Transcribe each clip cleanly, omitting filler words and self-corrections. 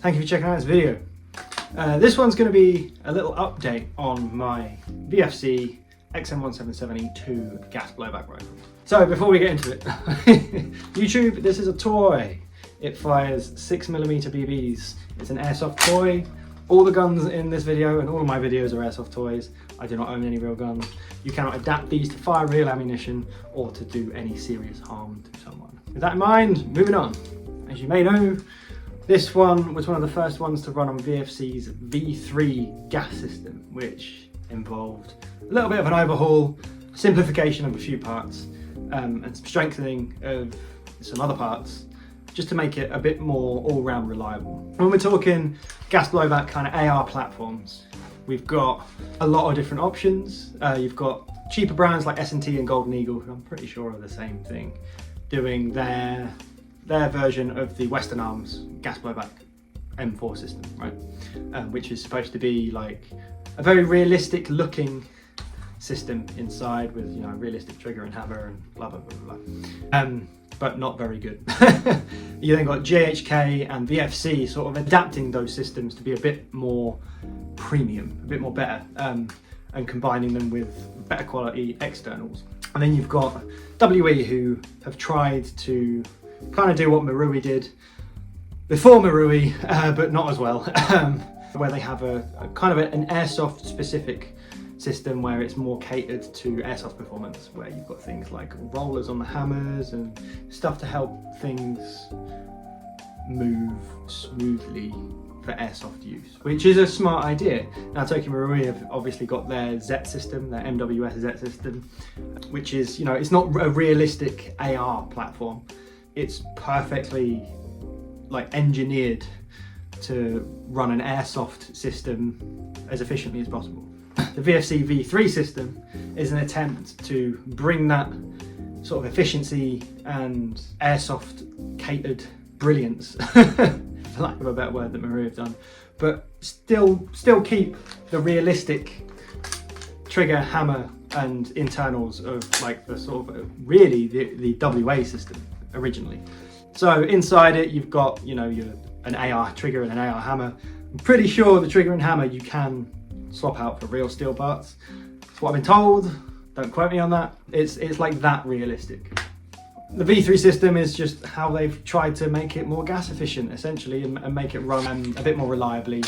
Thank you for checking out this video. This one's going to be a little update on my VFC XM177E2 gas blowback rifle. So before we get into it, YouTube, this is a toy. It fires 6mm BBs. It's an airsoft toy. All the guns in this video and all of my videos are airsoft toys. I do not own any real guns. You cannot adapt these to fire real ammunition or to do any serious harm to someone. With that in mind, moving on. As you may know, this one was one of the first ones to run on VFC's V3 gas system, which involved a little bit of an overhaul, simplification of a few parts, and some strengthening of some other parts, just to make it a bit more all-round reliable. When we're talking gas blowback kind of AR platforms, we've got a lot of different options. You've got cheaper brands like S&T and Golden Eagle, who I'm pretty sure are the same thing, doing their version of the Western Arms gas blowback M4 system, right? Which is supposed to be like a very realistic looking system inside with, you know, realistic trigger and hammer and blah blah blah blah. But not very good. You then got JHK and VFC sort of adapting those systems to be a bit more premium, a bit more better, and combining them with better quality externals. And then you've got WE, who have tried to kind of do what Marui did before Marui, but not as well, where they have a kind of an airsoft specific system where it's more catered to airsoft performance, where you've got things like rollers on the hammers and stuff to help things move smoothly for airsoft use, which is a smart idea. Now Tokyo Marui have obviously got their Z system, their MWS Z system, which is, you know, it's not a realistic AR platform. It's perfectly like engineered to run an airsoft system as efficiently as possible. The VFC V3 system is an attempt to bring that sort of efficiency and airsoft catered brilliance, for lack of a better word, that Marui have done, but still keep the realistic trigger, hammer and internals of like the sort of really the WA system originally. So inside it you've got, you know, an AR trigger and an AR hammer. I'm pretty sure the trigger and hammer you can swap out for real steel parts. That's what I've been told. Don't quote me on that. It's like that realistic. The V3 system is just how they've tried to make it more gas efficient, essentially, and make it run a bit more reliably,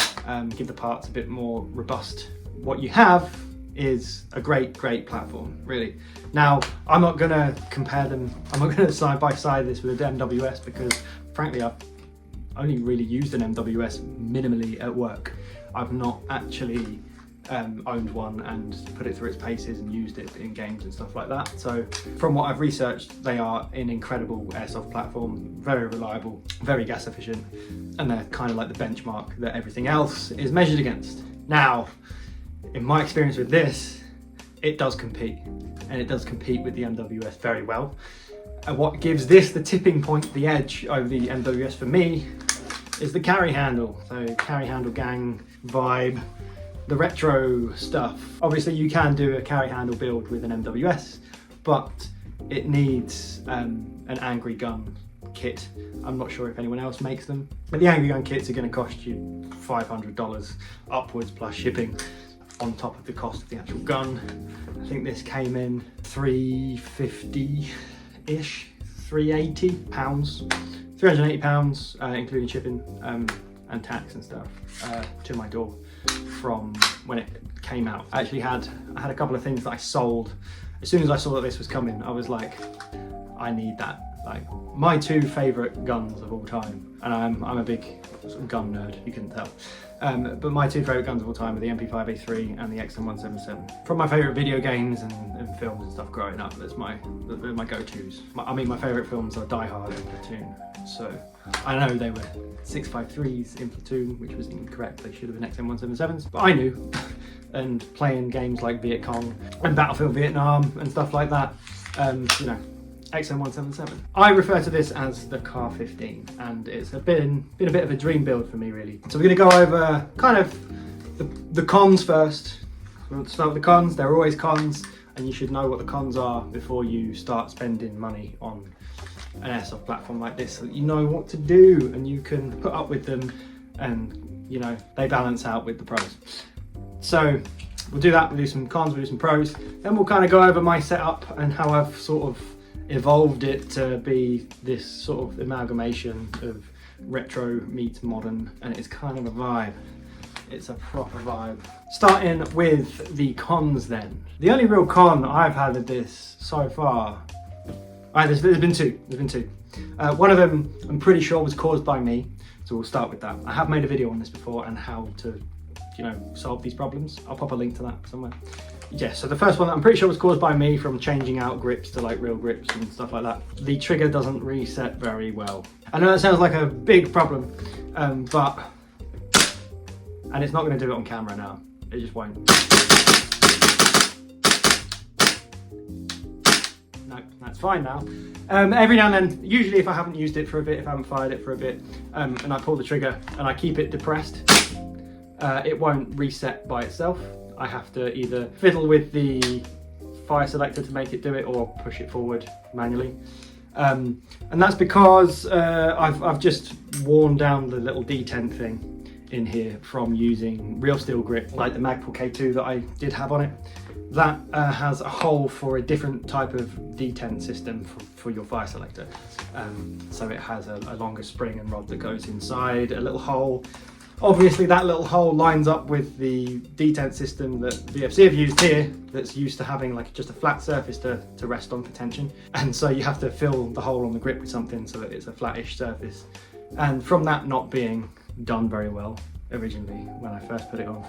give the parts a bit more robust. What you have is a great platform, really. Now, I'm not gonna compare them, I'm not gonna side by side this with a MWS, because frankly, I've only really used an MWS minimally at work. I've not actually owned one and put it through its paces and used it in games and stuff like that. So from what I've researched, they are an incredible airsoft platform, very reliable, very gas efficient, and they're kind of like the benchmark that everything else is measured against. Now, in my experience with this, it does compete, and it does compete with the MWS very well. And what gives this the tipping point, the edge over the MWS for me, is the carry handle. So carry handle gang vibe, the retro stuff. Obviously you can do a carry handle build with an MWS, but it needs an Angry Gun kit. I'm not sure if anyone else makes them, but the Angry Gun kits are going to cost you $500 upwards plus shipping on top of the cost of the actual gun. I think this came in £350-ish, £380, £380, including shipping and tax and stuff, to my door from when it came out. I actually had a couple of things that I sold. As soon as I saw that this was coming, I was like, I need that. Like, my two favourite guns of all time, and I'm a big sort of gun nerd, you couldn't tell, but my two favourite guns of all time are the MP5A3 and the XM177. From my favourite video games and films and stuff growing up, they're my go-tos. I mean, my favourite films are Die Hard and Platoon, so I know they were 6.53s in Platoon, which was incorrect. They should have been XM177s, but I knew. And playing games like Viet Cong and Battlefield Vietnam and stuff like that, you know, XM177. I refer to this as the Car 15, and it's been a bit of a dream build for me, really. So we're going to go over kind of the cons first. We'll start with the cons. There are always cons, and you should know what the cons are before you start spending money on an airsoft platform like this, so that you know what to do and you can put up with them and you know, they balance out with the pros. So we'll do that, we'll do some cons, we'll do some pros, then we'll kind of go over my setup and how I've sort of evolved it to be this sort of amalgamation of retro meets modern, and it's kind of a vibe. It's a proper vibe. Starting with the cons then. The only real con I've had of this so far, there's been two. One of them I'm pretty sure was caused by me, so we'll start with that. I have made a video on this before and how to, you know, solve these problems. I'll pop a link to that somewhere. Yeah, so the first one I'm pretty sure was caused by me from changing out grips to like real grips and stuff like that. The trigger doesn't reset very well. I know that sounds like a big problem, and it's not going to do it on camera now. It just won't. No, that's fine now. Every now and then, usually if I haven't used it for a bit, if I haven't fired it for a bit, and I pull the trigger and I keep it depressed, it won't reset by itself. I have to either fiddle with the fire selector to make it do it or push it forward manually. And that's because I've just worn down the little detent thing in here from using real steel grip, like the Magpul K2 that I did have on it. That has a hole for a different type of detent system for your fire selector. So it has a longer spring and rod that goes inside a little hole. Obviously that little hole lines up with the detent system that VFC have used here, that's used to having like just a flat surface to rest on for tension. And so you have to fill the hole on the grip with something so that it's a flattish surface. And from that not being done very well originally when I first put it on,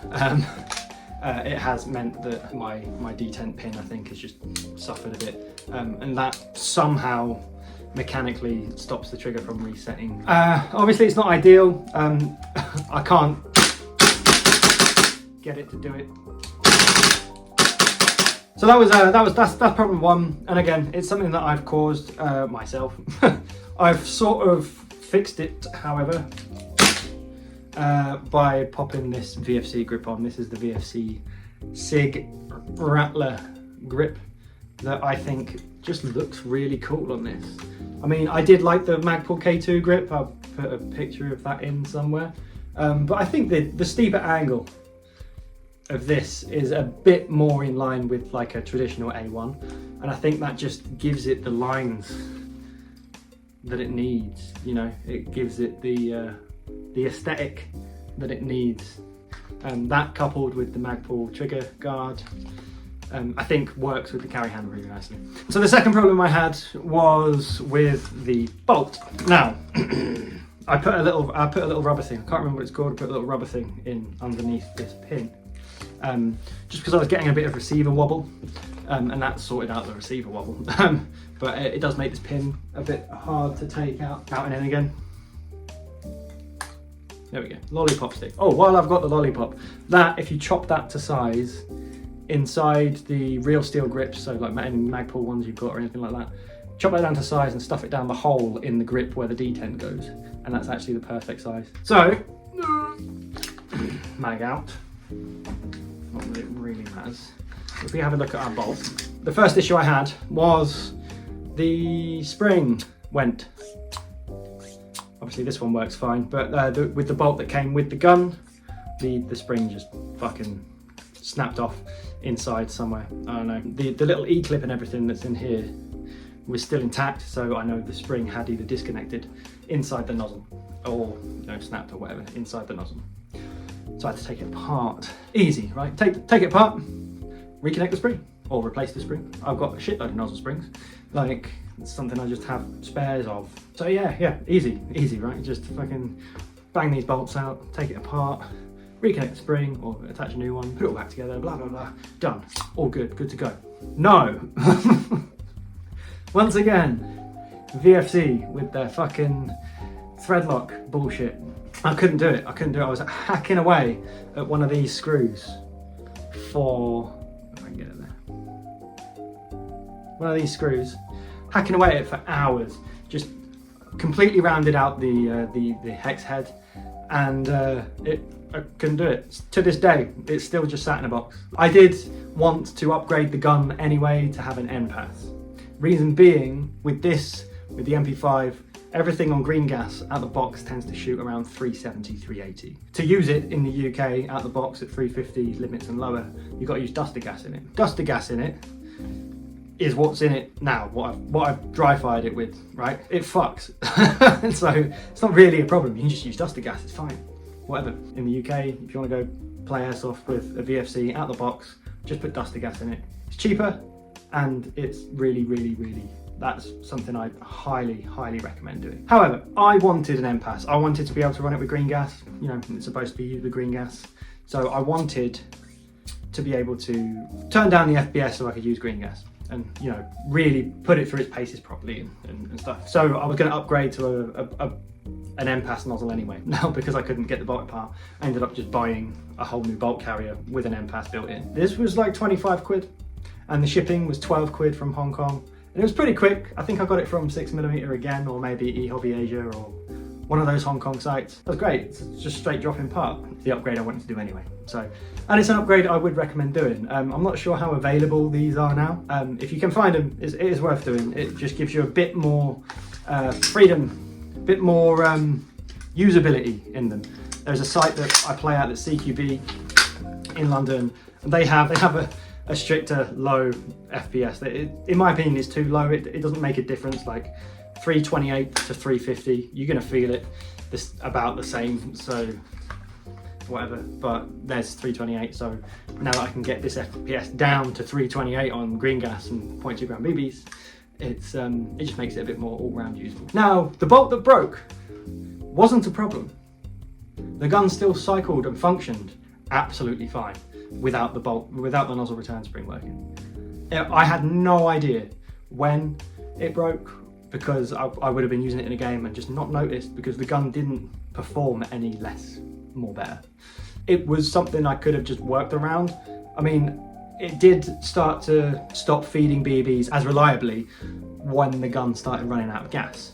it has meant that my detent pin, I think, has just suffered a bit. And that somehow mechanically stops the trigger from resetting. Obviously it's not ideal. I can't get it to do it. So that's problem one. And again, it's something that I've caused myself. I've sort of fixed it, however, by popping this VFC grip on. This is the VFC SIG Rattler grip that I think just looks really cool on this. I mean, I did like the Magpul K2 grip. I'll put a picture of that in somewhere. But I think the steeper angle of this is a bit more in line with like a traditional A1. And I think that just gives it the lines that it needs, you know. It gives it the aesthetic that it needs. That coupled with the Magpul trigger guard, I think works with the carry hand really nicely. So the second problem I had was with the bolt. Now, I put a little rubber thing, I can't remember what it's called, I put a little rubber thing in underneath this pin. Just because I was getting a bit of receiver wobble, and that sorted out the receiver wobble. But it does make this pin a bit hard to take out and in again. There we go, lollipop stick. Oh, while I've got the lollipop, that, if you chop that to size, inside the real steel grips, so like any Magpul ones you've got or anything like that, chop that down to size and stuff it down the hole in the grip where the detent goes, and that's actually the perfect size. So, mag out, not that it really matters. If we have a look at our bolt, the first issue I had was the spring went. Obviously this one works fine, but with the bolt that came with the gun, the spring just fucking snapped off inside somewhere. I don't know. The little E-clip and everything that's in here was still intact, so I know the spring had either disconnected inside the nozzle or, you know, snapped or whatever inside the nozzle. So I had to take it apart. Easy, right? Take it apart, reconnect the spring or replace the spring. I've got a shitload of nozzle springs. Like, it's something I just have spares of. So yeah, easy, right? Just fucking bang these bolts out, take it apart, reconnect the spring or attach a new one, put it all back together, blah, blah, blah, done. All good to go. No! Once again, VFC with their fucking thread lock bullshit. I couldn't do it. I was hacking away at one of these screws for, if I can get it there. One of these screws, hacking away at it for hours, just completely rounded out the hex head, and I couldn't do it. To this day, it's still just sat in a box. I did want to upgrade the gun anyway to have an end pass. Reason being, with the MP5 everything on green gas out the box tends to shoot around 370, 380. To use it in the UK out the box at 350 limits and lower, you've got to use duster gas in it. Duster gas in it is what's in it now, what I've dry fired it with, right? It fucks. So it's not really a problem. You can just use duster gas, it's fine. Whatever. In the UK, if you want to go play Airsoft with a VFC out the box, just put duster gas in it. It's cheaper and it's really, that's something I highly recommend doing. However, I wanted an MPAS. I wanted to be able to run it with green gas. You know, it's supposed to be used with green gas. So I wanted to be able to turn down the FPS so I could use green gas and, you know, really put it through its paces properly and stuff. So I was going to upgrade to an MPAS nozzle anyway. Now, because I couldn't get the bolt apart, I ended up just buying a whole new bolt carrier with an MPAS built in. This was like 25 quid and the shipping was 12 quid from Hong Kong. And it was pretty quick. I think I got it from 6mm again, or maybe eHobby Asia, or one of those Hong Kong sites. It was great. It's just straight drop-in part. It's the upgrade I wanted to do anyway. So, and it's an upgrade I would recommend doing. I'm not sure how available these are now. If you can find them, it is worth doing. It just gives you a bit more freedom, a bit more usability in them. There's a site that I play at, that's CQB in London, and they have a stricter low FPS. In my opinion, is too low. It doesn't make a difference. Like 328 to 350, you're gonna feel it. This about the same. So whatever. But there's 328. So now that I can get this FPS down to 328 on green gas and 0.2 gram BBs, it just makes it a bit more all-round usable. Now the bolt that broke wasn't a problem. The gun still cycled and functioned absolutely fine without the bolt, without the nozzle return spring working. I had no idea when it broke, because I would have been using it in a game and just not noticed, because the gun didn't perform any less, more better. It was something I could have just worked around. I mean, it did start to stop feeding BBs as reliably when the gun started running out of gas,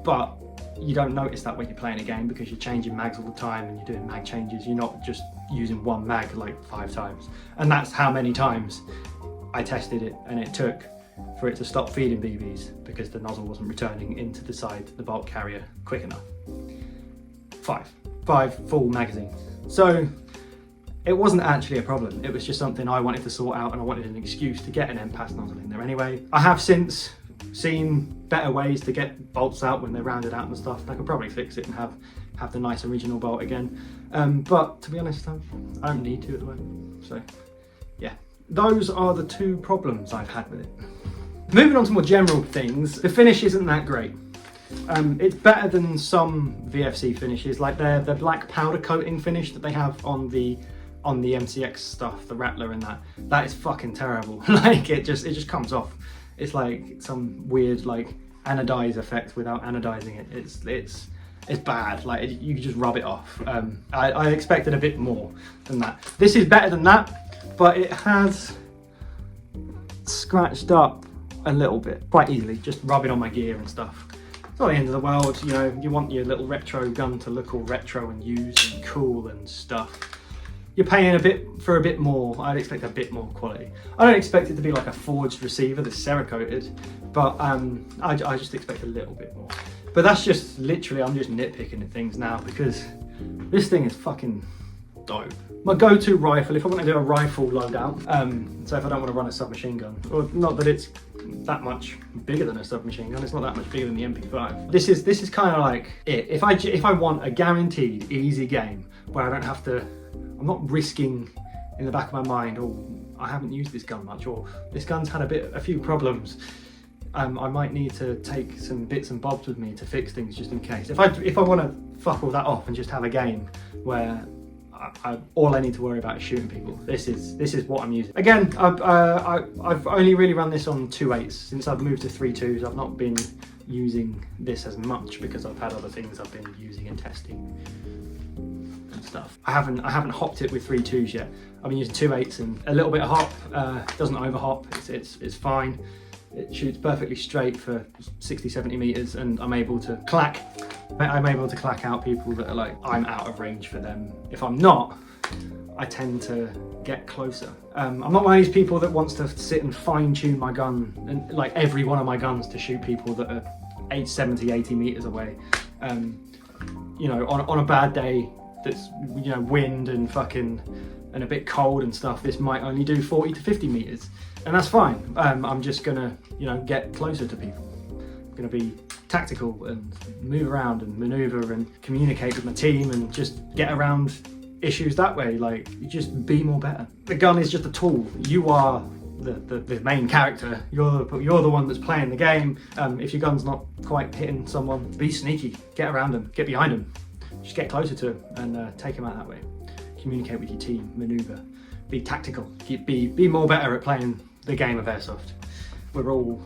but you don't notice that when you're playing a game, because you're changing mags all the time and you're doing mag changes. You're not just using one mag like 5 times. And that's how many times I tested it, and it took for it to stop feeding BBs because the nozzle wasn't returning into the side, the bolt carrier, quick enough. 5 full magazines. So it wasn't actually a problem. It was just something I wanted to sort out, and I wanted an excuse to get an MPAS nozzle in there anyway. I have since seen better ways to get bolts out when they're rounded out and stuff. I could probably fix it and have the nice original bolt again. But to be honest, I don't need to at the moment. So yeah, those are the 2 problems I've had with it. Moving on to more general things, the finish isn't that great. It's better than some VFC finishes, like their black powder coating finish that they have on the MCX stuff, the Rattler and that. That is fucking terrible. Like it just comes off. It's like some weird like anodize effect without anodizing it. It's bad. Like you can just rub it off. I expected a bit more than that. This is better than that, but it has scratched up a little bit quite easily, just rubbing on my gear and stuff. It's not the end of the world, you know. You want your little retro gun to look all retro and used and cool and stuff. You're paying a bit more. I'd expect a bit more quality. I don't expect it to be like a forged receiver that's Cerakoted, but I just expect a little bit more. But that's just literally, I'm just nitpicking at things now, because this thing is fucking dope. My go-to rifle, if I want to do a rifle loadout, so if I don't want to run a submachine gun, or not that it's that much bigger than a submachine gun, it's not that much bigger than the MP5. This is kind of like it. If I want a guaranteed easy game where I don't have to, I'm not risking in the back of my mind, oh, I haven't used this gun much, or this gun's had a few problems. I might need to take some bits and bobs with me to fix things just in case. If I want to fuck all that off and just have a game where all I need to worry about is shooting people, this is what I'm using. Again, I've only really run this on 2.8s since I've moved to 3.2s. I've not been using this as much because I've had other things I've been using and testing and stuff. I haven't hopped it with 3.2s yet. I've been using 2.8s and a little bit of hop. Doesn't over hop. It's fine. It shoots perfectly straight for 60-70 meters, and I'm able to clack out people that are like, I'm out of range for them. If I'm not, I tend to get closer. I'm not one of these people that wants to sit and fine tune my gun and like every one of my guns to shoot people that are 70, 80 meters away. You know, on a bad day that's, you know, wind and fucking and a bit cold and stuff, this might only do 40 to 50 meters, and that's fine. I'm just gonna, you know, get closer to people. I'm gonna be tactical and move around and maneuver and communicate with my team and just get around issues that way. Like, you just be more better. The gun is just a tool. You are the main character. You're the one that's playing the game. If your gun's not quite hitting someone, be sneaky, get around them, get behind them, just get closer to them and take them out that way. Communicate with your team, maneuver, be tactical, be more better at playing the game of Airsoft. We're all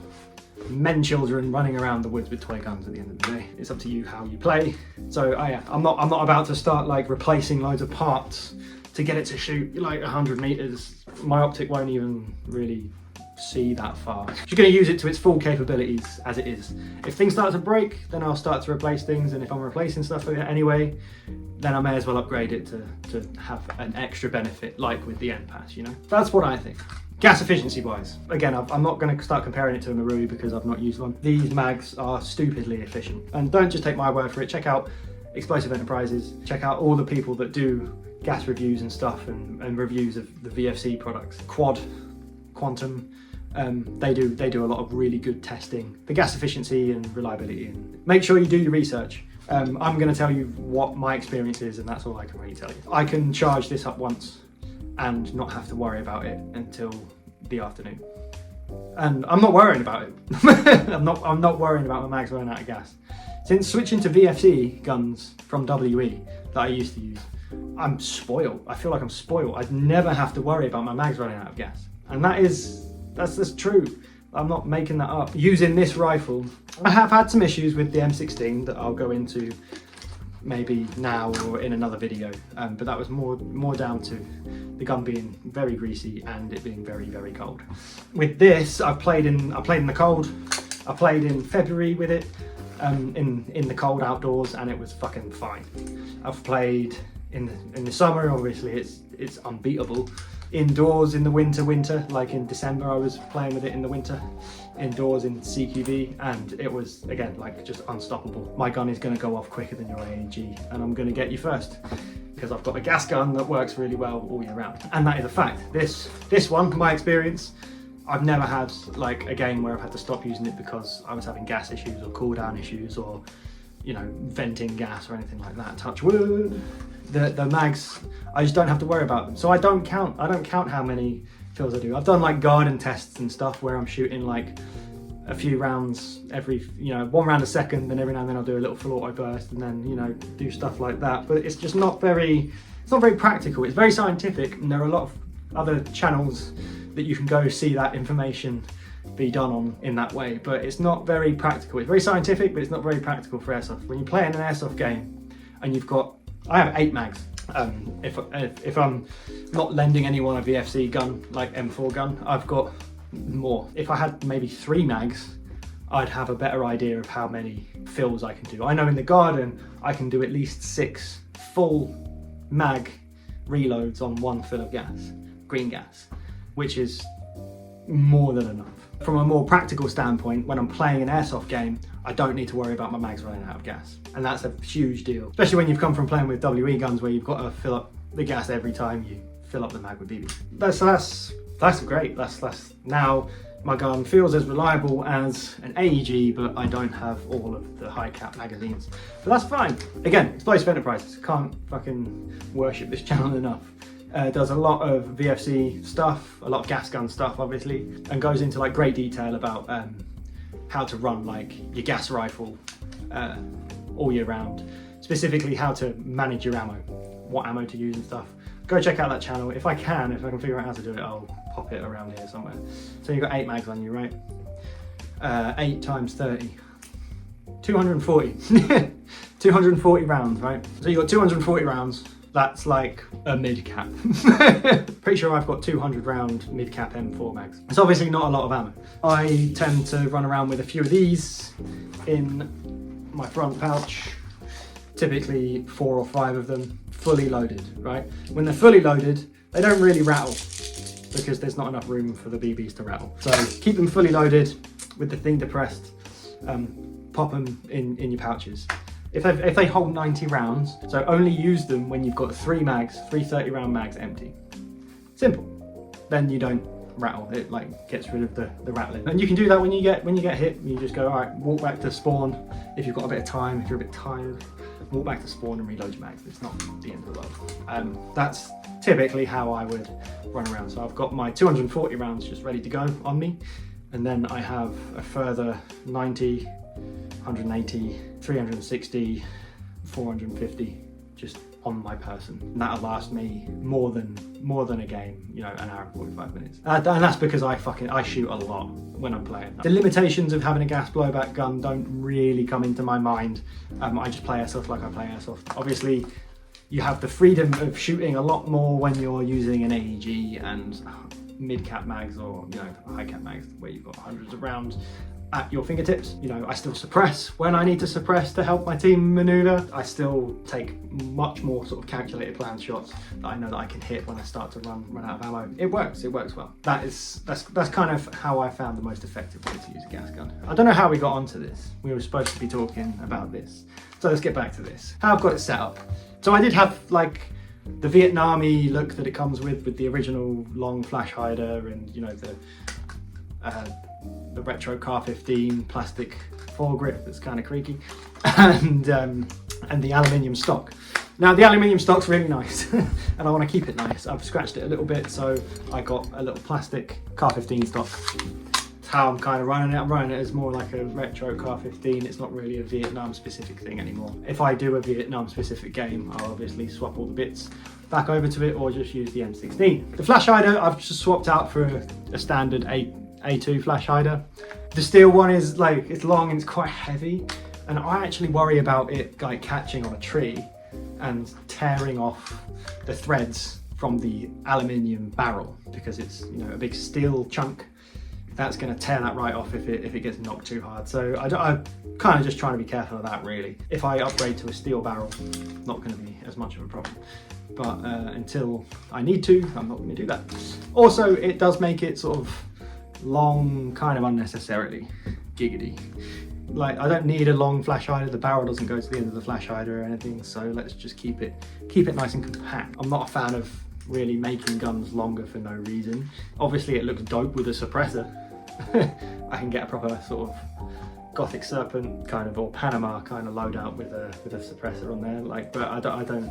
men, children running around the woods with toy guns at the end of the day. It's up to you how you play. So yeah, I'm not about to start like replacing loads of parts to get it to shoot like 100 meters. My optic won't even really see that far. You're going to use it to its full capabilities as it is. If things start to break, then I'll start to replace things, and if I'm replacing stuff anyway, then I may as well upgrade it to have an extra benefit, like with the end pass, you know? That's what I think. Gas efficiency wise, again, I'm not going to start comparing it to a Marui because I've not used one. These mags are stupidly efficient, and don't just take my word for it. Check out Explosive Enterprises, check out all the people that do gas reviews and stuff, and reviews of the VFC products. Quad, Quantum, they do a lot of really good testing, the gas efficiency and reliability. And make sure you do your research. I'm going to tell you what my experience is, and that's all I can really tell you. I can charge this up once and not have to worry about it until the afternoon, and I'm not worrying about it. I'm not worrying about my mags running out of gas. Since switching to VFC guns from WE that I used to use, I'm spoiled. I feel like I'm spoiled. I'd never have to worry about my mags running out of gas, and that's true. I'm not making that up. Using this rifle, I have had some issues with the M16 that I'll go into maybe now or in another video, but that was more down to the gun being very greasy and it being very, very cold. With this, I played in the cold. I played in February with it, in the cold outdoors, and it was fucking fine. I've played in the summer. Obviously it's unbeatable. Indoors in the winter, like in December, I was playing with it in the winter, indoors in CQB, and it was, again, like just unstoppable. My gun is going to go off quicker than your AEG, and I'm going to get you first, because I've got a gas gun that works really well all year round. And that is a fact. This one, my experience, I've never had like a game where I've had to stop using it because I was having gas issues or cooldown issues or, you know, venting gas or anything like that. Touch wood. The mags, I just don't have to worry about them. So I don't count how many fills I do. I've done like garden tests and stuff where I'm shooting like a few rounds every, you know, 1 round a second, and every now and then I'll do a little full auto burst and then, you know, do stuff like that. But it's just not very practical. It's very scientific, and there are a lot of other channels that you can go see that information be done on in that way, but it's not very practical. It's very scientific, but it's not very practical for Airsoft. When you play in an Airsoft game and you've got, I have 8 mags. If I'm not lending anyone a VFC gun, like M4 gun, I've got more. If I had maybe 3 mags, I'd have a better idea of how many fills I can do. I know in the garden, I can do at least 6 full mag reloads on 1 fill of gas, green gas, which is more than enough. From a more practical standpoint, when I'm playing an Airsoft game, I don't need to worry about my mags running out of gas. And that's a huge deal, especially when you've come from playing with WE guns where you've got to fill up the gas every time you fill up the mag with BB. That's great. That's now my gun feels as reliable as an AEG, but I don't have all of the high cap magazines. But that's fine. Again, Explosive Enterprises, can't fucking worship this channel enough. Does a lot of VFC stuff, a lot of gas gun stuff obviously, and goes into like great detail about how to run like your gas rifle all year round, specifically how to manage your ammo, what ammo to use and stuff. Go check out that channel. If I can figure out how to do it, I'll pop it around here somewhere. So you've got 8 mags on you, right? 8 times 30, 240. 240 rounds, right? So you've got 240 rounds. That's like a mid-cap. Pretty sure I've got 200 round mid-cap M4 mags. It's obviously not a lot of ammo. I tend to run around with a few of these in my front pouch, typically 4 or 5 of them, fully loaded, right? When they're fully loaded, they don't really rattle because there's not enough room for the BBs to rattle. So keep them fully loaded with the thing depressed. pop them in your pouches. If they hold 90 rounds, so only use them when you've got 3 mags, 3 30-round mags empty. Simple. Then you don't rattle. It like gets rid of the rattling. And you can do that when you get hit. You just go, all right, walk back to spawn. If you've got a bit of time, if you're a bit tired, walk back to spawn and reload your mags. It's not the end of the world. That's typically how I would run around. So I've got my 240 rounds just ready to go on me, and then I have a further 90, 180, 360, 450 just on my person. And that'll last me more than a game, you know, an hour and 45 minutes. And that's because I shoot a lot when I'm playing. The limitations of having a gas blowback gun don't really come into my mind. I just play Airsoft like I play Airsoft. Obviously, you have the freedom of shooting a lot more when you're using an AEG and mid-cap mags, or, you know, high-cap mags where you've got hundreds of rounds at your fingertips. You know, I still suppress when I need to suppress to help my team maneuver. I still take much more sort of calculated planned shots that I know that I can hit when I start to run out of ammo. It works well. That's kind of how I found the most effective way to use a gas gun. I don't know how we got onto this. We were supposed to be talking about this. So let's get back to this. How I've got it set up. So I did have like the Vietnamese look that it comes with the original long flash hider, and, you know, the retro Car 15 plastic foregrip that's kind of creaky, and the aluminium stock. Now the aluminium stock's really nice and I want to keep it nice. I've scratched it a little bit, so I got a little plastic Car 15 stock. That's how I'm kind of running it. I'm running it as more like a retro Car 15. It's not really a Vietnam specific thing anymore. If I do a Vietnam specific game, I'll obviously swap all the bits back over to it, or just use the M16. The flash hider I've just swapped out for a standard A2 flash hider. The steel one is like, it's long and it's quite heavy, and I actually worry about it like catching on a tree and tearing off the threads from the aluminium barrel, because it's, you know, a big steel chunk that's going to tear that right off if it gets knocked too hard. So I'm kind of just trying to be careful of that, really. If I upgrade to a steel barrel, not going to be as much of a problem. But until I need to, I'm not going to do that. Also, it does make it sort of long, kind of unnecessarily giggity. Like, I don't need a long flash hider. The barrel doesn't go to the end of the flash hider or anything, so let's just keep it nice and compact. I'm not a fan of really making guns longer for no reason. Obviously it looks dope with a suppressor. I can get a proper sort of Gothic Serpent kind of, or Panama kind of loadout with a suppressor on there, like, but I don't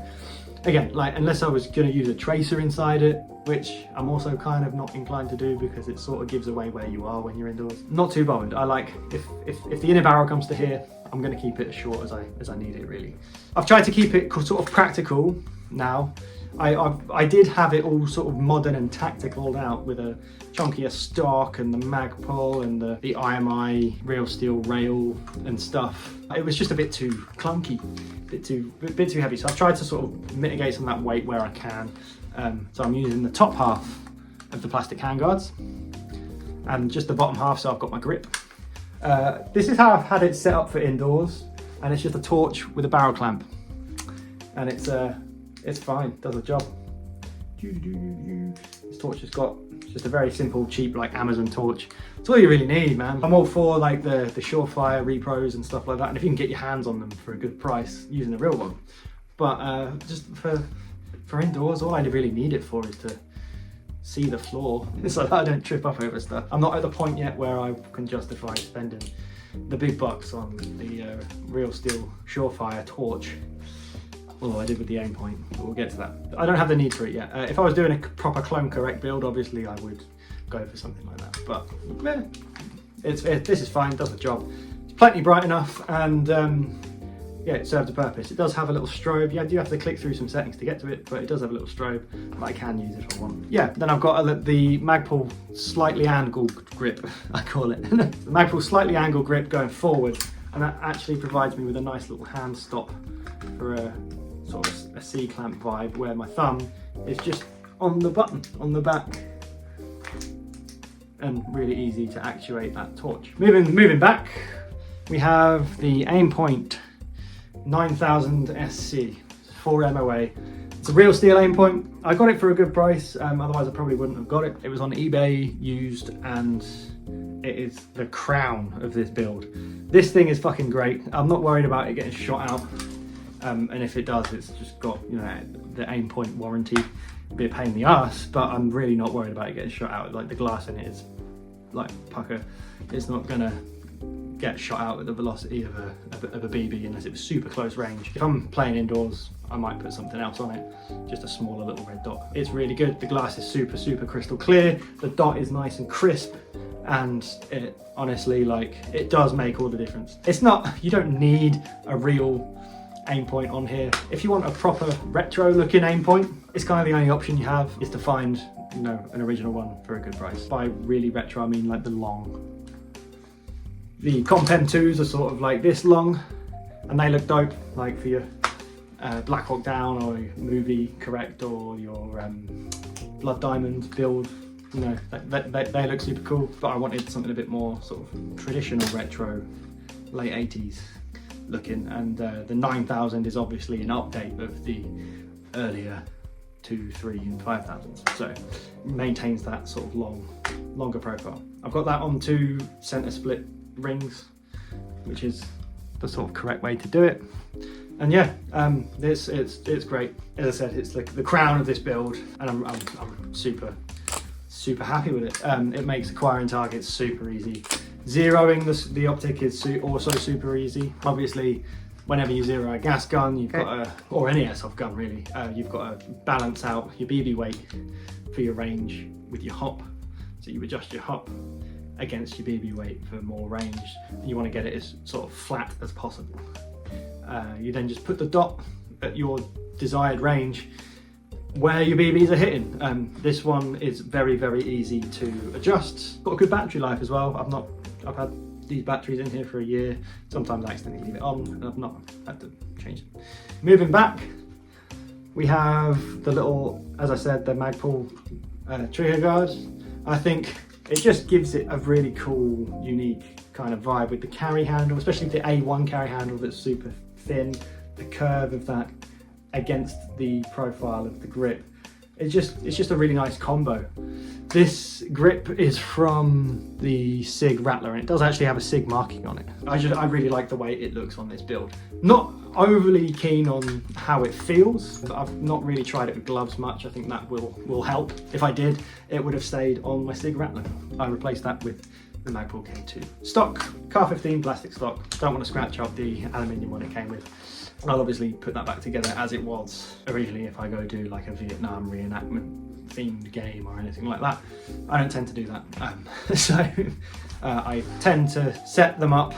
again, like, unless I was going to use a tracer inside it, which I'm also kind of not inclined to do because it sort of gives away where you are when you're indoors. Not too bothered. I like, if the inner barrel comes to here, I'm going to keep it as short as I need it, really. I've tried to keep it sort of practical now. I did have it all sort of modern and tactical out with a chunkier stock and the mag pull and the IMI real steel rail and stuff. It was just a bit too clunky, a bit too heavy. So I've tried to sort of mitigate some of that weight where I can. So I'm using the top half of the plastic handguards and just the bottom half, so I've got my grip. This is how I've had it set up for indoors, and it's just a torch with a barrel clamp, and it's fine, does the job. This torch has got just a very simple, cheap, like Amazon torch. It's all you really need, man. I'm all for like the Surefire repros and stuff like that, and if you can get your hands on them for a good price using a real one. But just for indoors, all I really need it for is to see the floor, so that I don't trip up over stuff. I'm not at the point yet where I can justify spending the big bucks on the real steel Surefire torch. Although I did with the aim point, but we'll get to that. I don't have the need for it yet. If I was doing a proper clone correct build, obviously I would go for something like that. But this is fine, does the job. It's plenty bright enough, and yeah, it serves a purpose. It does have a little strobe. Yeah, you do have to click through some settings to get to it, but it does have a little strobe that I can use if I want. Yeah, then I've got the Magpul slightly angled grip, I call it. The Magpul slightly angled grip going forward, and that actually provides me with a nice little hand stop for a sort of a C-clamp vibe, where my thumb is just on the button on the back, and really easy to actuate that torch. Moving back, we have the Aimpoint 9000 SC 4 MOA. It's a real steel Aimpoint. I got it for a good price, otherwise I probably wouldn't have got it. It was on eBay used, and it is the crown of this build. This thing is fucking great. I'm not worried about it getting shot out. And if it does, it's just got, you know, the aim point warranty. It'd be a pain in the ass, but I'm really not worried about it getting shot out. Like, the glass in it is like pucker. It's not gonna get shot out at the velocity of a BB unless it was super close range. If I'm playing indoors, I might put something else on it, just a smaller little red dot. It's really good. The glass is super crystal clear. The dot is nice and crisp, and it honestly, like, it does make all the difference. It's not, you don't need a real aim point on here. If you want a proper retro looking aim point, it's kind of the only option you have is to find, you know, an original one for a good price. By really retro, I mean like the long. The Compen 2s are sort of like this long, and they look dope, like for your Black Hawk Down or your Movie Correct or your Blood Diamond build. You know, they look super cool, but I wanted something a bit more sort of traditional retro, late 80s looking, and the 9000 is obviously an update of the earlier 2, 3 and 5000s, so it maintains that sort of longer profile. I've got that on 2 center split rings, which is the sort of correct way to do it. And yeah, it's great. As I said, it's like the crown of this build, and I'm super happy with it. It makes acquiring targets super easy. Zeroing the optic is also super easy. Obviously, whenever you zero a gas gun, you've got to, or any airsoft gun really, you've got to balance out your BB weight for your range with your hop. So you adjust your hop against your BB weight for more range. You want to get it as sort of flat as possible. You then just put the dot at your desired range where your BBs are hitting. This one is very easy to adjust. Got a good battery life as well. I've had these batteries in here for a year. Sometimes I accidentally leave it on and I've not had to change it. Moving back, we have the little, as I said, the Magpul trigger guard. I think it just gives it a really cool, unique kind of vibe with the carry handle, especially the A1 carry handle that's super thin. The curve of that against the profile of the grip. It's just a really nice combo. This grip is from the SIG Rattler, and it does actually have a SIG marking on it. I really like the way it looks on this build. Not overly keen on how it feels. I've not really tried it with gloves much. I think that will help. If I did, it would have stayed on my SIG Rattler. I replaced that with the Magpul K2. Stock, Car 15 plastic stock. Don't want to scratch up the aluminium one it came with. I'll obviously put that back together as it was originally if I go do like a Vietnam reenactment themed game or anything like that. I don't tend to do that. I tend to set them up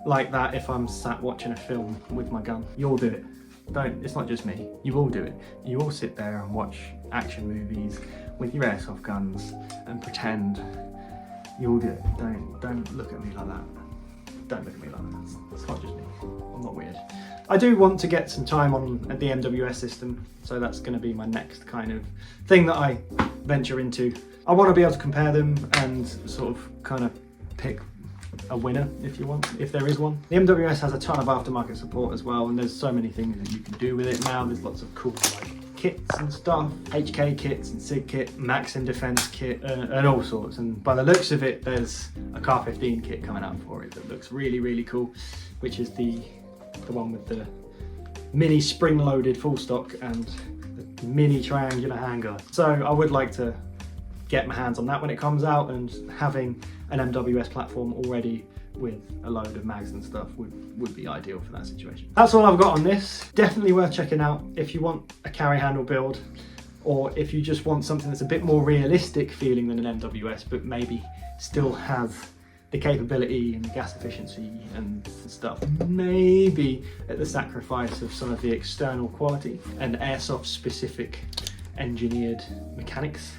like that if I'm sat watching a film with my gun. You all do it. It's not just me. You all do it. You all sit there and watch action movies with your airsoft guns and pretend. You all do it. Don't look at me like that. Don't look at me like that. It's not just me. I'm not weird. I do want to get some time on the MWS system, so that's going to be my next kind of thing that I venture into. I want to be able to compare them and sort of kind of pick a winner if you want, if there is one. The MWS has a ton of aftermarket support as well, and there's so many things that you can do with it now. There's lots of cool like kits and stuff, HK kits and SIG kit, Maxim Defense kit, and all sorts. And by the looks of it, there's a Car 15 kit coming out for it that looks really cool, which is the one with the mini spring-loaded full stock and the mini triangular handguard. So I would like to get my hands on that when it comes out, and having an MWS platform already with a load of mags and stuff would be ideal for that situation. That's all I've got on this. Definitely worth checking out if you want a carry handle build, or if you just want something that's a bit more realistic feeling than an MWS, but maybe still has the capability and the gas efficiency and stuff, maybe at the sacrifice of some of the external quality and airsoft specific engineered mechanics.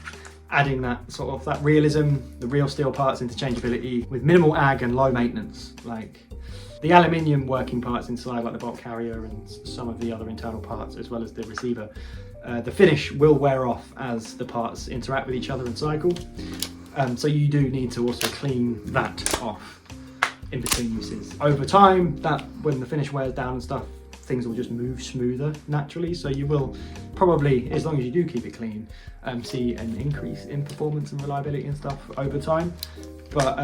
Adding that sort of that realism, the real steel parts interchangeability with minimal ag and low maintenance, like the aluminium working parts inside, like the bolt carrier and some of the other internal parts, as well as the receiver. The finish will wear off as the parts interact with each other and cycle. So you do need to also clean that off in between uses. Over time, that when the finish wears down and stuff, things will just move smoother naturally. So you will probably, as long as you do keep it clean, see an increase in performance and reliability and stuff over time. But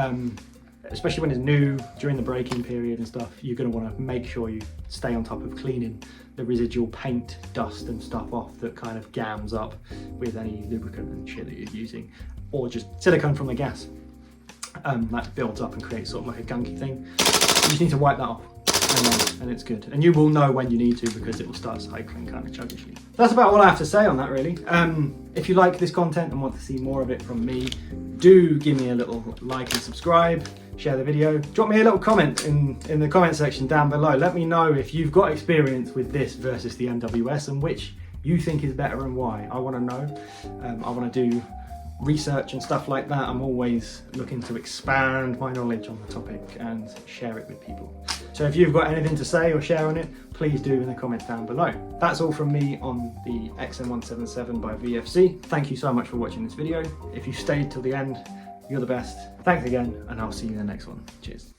especially when it's new, during the break-in period and stuff, you're going to want to make sure you stay on top of cleaning the residual paint, dust and stuff off that kind of gams up with any lubricant and shit that you're using, or just silicone from the gas. That builds up and creates sort of like a gunky thing. You just need to wipe that off, and it's good. And you will know when you need to, because it will start cycling kind of chuggishly. That's about all I have to say on that, really. If you like this content and want to see more of it from me, do give me a little like and subscribe, share the video. Drop me a little comment in the comment section down below. Let me know if you've got experience with this versus the MWS and which you think is better and why. I want to know. I want to do research and stuff like that. I'm always looking to expand my knowledge on the topic and share it with people. So if you've got anything to say or share on it, please do in the comments down below. That's all from me on the XM177 by VFC. Thank you so much for watching this video. If you stayed till the end, you're the best. Thanks again, and I'll see you in the next one. Cheers.